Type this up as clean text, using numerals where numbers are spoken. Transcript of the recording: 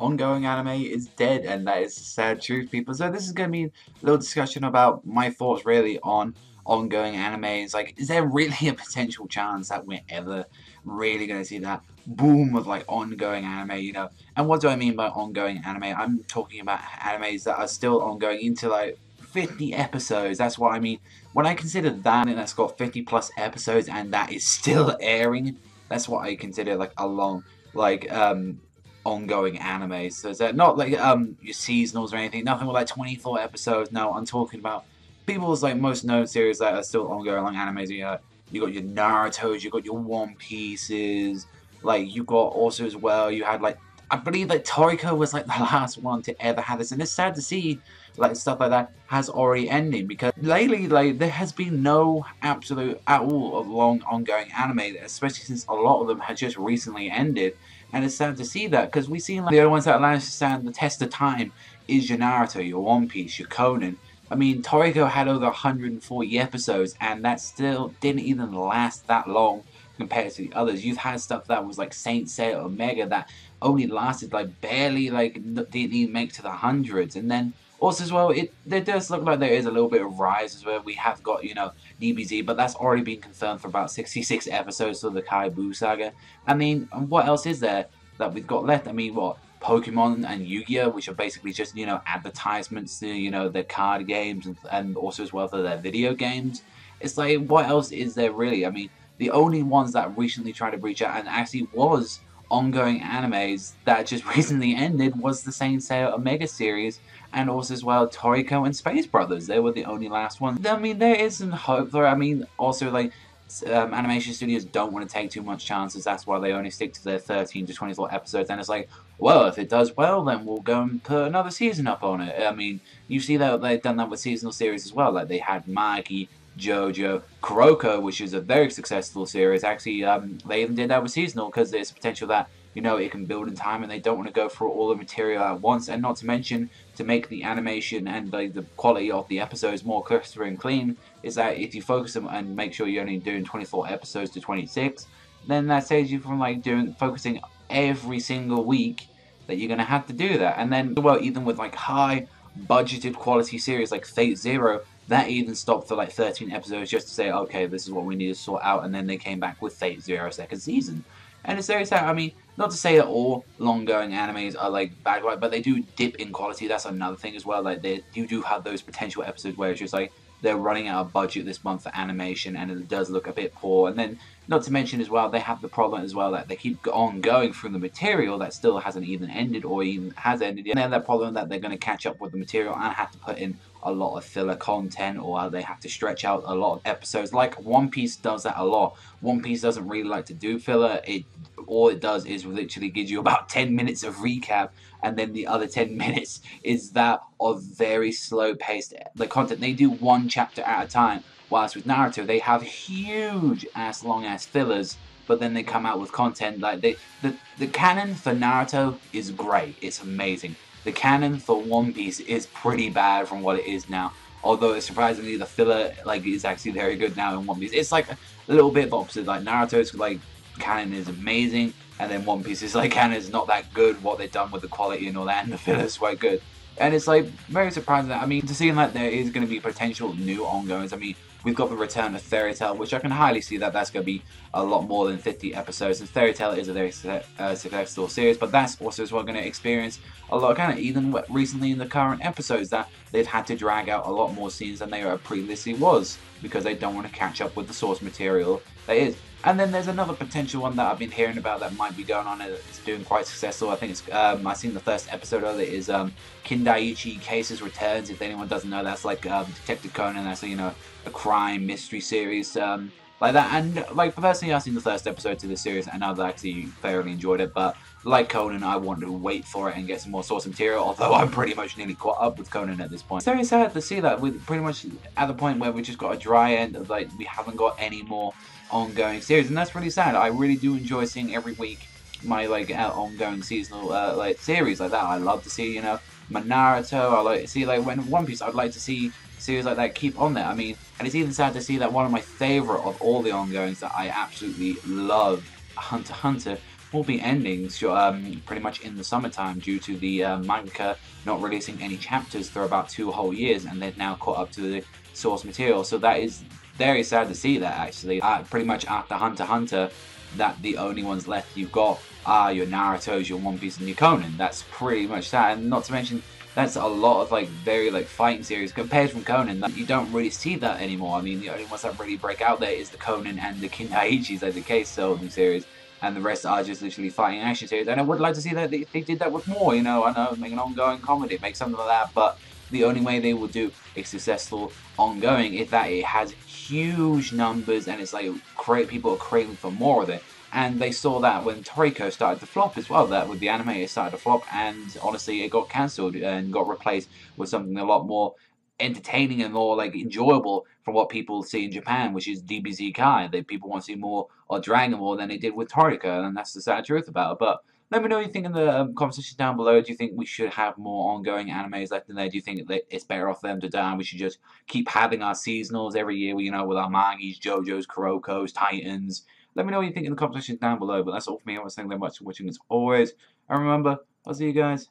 ongoing anime is dead, and that is the sad truth, people. So this is going to be a little discussion about my thoughts really on ongoing animes. Like, is there really a potential chance that we're ever really going to see that boom of like ongoing anime, And what do I mean by ongoing anime? I'm talking about animes that are still ongoing into like 50 episodes. That's what I mean. When I consider that, and that's got 50 plus episodes and that is still airing, that's what I consider like a long, like, ongoing anime. So is that not like your seasonals or anything, nothing with like 24 episodes. No, I'm talking about people's like most known series that are still ongoing, like animes. You got your Naruto's, you got your One Pieces, like you got also as well, you had like, I believe like Toriko was like the last one to ever have this, and it's sad to see like stuff like that has already ended, because lately like there has been no absolute at all of long ongoing anime, especially since a lot of them had just recently ended. And it's sad to see that, because we've seen like the only ones that managed to stand the test of time is your Naruto, your One Piece, your Conan. I mean, Toriko had over 140 episodes, and that still didn't even last that long compared to the others. You've had stuff that was like Saint Seiya Omega that only lasted like barely, like didn't even make to the hundreds. And then also as well, there does look like there is a little bit of rise as well. We have got, DBZ, but that's already been confirmed for about 66 episodes of the Kaibu saga. I mean, what else is there that we've got left? I mean, what? Pokemon and Yu-Gi-Oh, which are basically just, advertisements to, their card games, and also as well for their video games. It's like, what else is there really? I mean, the only ones that recently tried to reach out and actually was ongoing animes that just recently ended was the Saint Seiya Omega series, and also as well Toriko and Space Brothers. They were the only last ones. I mean, there is some hope there. I mean, also like, animation studios don't want to take too much chances. That's why they only stick to their 13 to 24 episodes. And it's like, well, if it does well, then we'll go and put another season up on it. I mean, you see that they've done that with seasonal series as well. Like they had Maki, JoJo, Kuroko, which is a very successful series. Actually, they even did that with seasonal because there's potential that, it can build in time, and they don't want to go through all the material at once. And not to mention, to make the animation and like the quality of the episodes more crisper and clean, is that if you focus them and make sure you're only doing 24 episodes to 26, then that saves you from like focusing every single week that you're gonna have to do that. And then, well, even with like high budgeted quality series like Fate Zero, that even stopped for like 13 episodes just to say, okay, this is what we need to sort out, and then they came back with Fate Zero second season. And it's very sad. I mean, not to say that all long-going animes are like bad, but they do dip in quality. That's another thing as well. Like you do have those potential episodes where it's just like they're running out of budget this month for animation, and it does look a bit poor. And then, not to mention as well, they have the problem as well that they keep on going through the material that still hasn't even ended or even has ended yet. And then that problem that they're going to catch up with the material and have to put in a lot of filler content, or they have to stretch out a lot of episodes. Like One Piece does that a lot. One Piece doesn't really like to do filler. All it does is literally gives you about 10 minutes of recap, and then the other 10 minutes is that of very slow paced the content. They do one chapter at a time, whilst with Naruto they have huge ass long ass fillers, but then they come out with content like the canon for Naruto is great, it's amazing. The canon for One Piece is pretty bad from what it is now, although surprisingly the filler like is actually very good now in One Piece. It's like a little bit of opposite. Like Naruto's like canon is amazing, and then One Piece is like canon is not that good. What they've done with the quality and all that, and the filler is quite good. And it's like very surprising that, I mean, to see that there is going to be potential new ongoings. I mean, we've got the return of Fairy Tail, which I can highly see that that's going to be a lot more than 50 episodes. And Fairy Tail is a very successful series, but that's also as well going to experience a lot, kind of even recently in the current episodes, that they've had to drag out a lot more scenes than they previously was, because they don't want to catch up with the source material that is. And then there's another potential one that I've been hearing about that might be going on, and it's doing quite successful. I think it's, I've seen the first episode of it, is Kindaiichi Cases Returns. If anyone doesn't know, that's like Detective Conan. That's a crime mystery series like that. And like personally, I've seen the first episode to this series, and I've actually thoroughly enjoyed it. But like Conan, I wanted to wait for it and get some more source material, although I'm pretty much nearly caught up with Conan at this point. It's very sad to see that we're pretty much at the point where we just got a dry end of like, we haven't got any more ongoing series, and that's really sad. I really do enjoy seeing every week my like ongoing seasonal like series like that. I love to see my Naruto. I like to see like when One Piece. I'd like to see series like that keep on there. I mean, and it's even sad to see that one of my favorite of all the ongoings that I absolutely love, Hunter x Hunter, will be ending pretty much in the summertime due to the manga not releasing any chapters for about 2 whole years, and they've now caught up to the source material. So that is very sad to see that actually. Pretty much after Hunter x Hunter, that the only ones left you've got are your Naruto's, your One Piece, and your Conan. That's pretty much that, and not to mention that's a lot of like very like fighting series compared from Conan. That you don't really see that anymore. I mean, the only ones that really break out there is the Conan and the Kindaichis, like the Case Solving series, and the rest are just literally fighting action series. And I would like to see that they did that with more. You know, I know, make an ongoing comedy, make something like that, but the only way they will do a successful ongoing is that it has huge numbers and it's like people are craving for more of it. And they saw that when Toriko started to flop as well, that with the anime it started to flop, and honestly it got cancelled and got replaced with something a lot more entertaining and more like enjoyable from what people see in Japan, which is DBZ Kai. That people want to see more of Dragon Ball than they did with Toriko, and that's the sad truth about it. But let me know what you think in the conversation down below. Do you think we should have more ongoing animes left in there? Do you think that it's better off them to die and we should just keep having our seasonals every year, you know, with our Magis, JoJo's, Kuroko's, Titans? Let me know what you think in the comment section down below. But that's all for me. I want to thank you very much for watching as always. And remember, I'll see you guys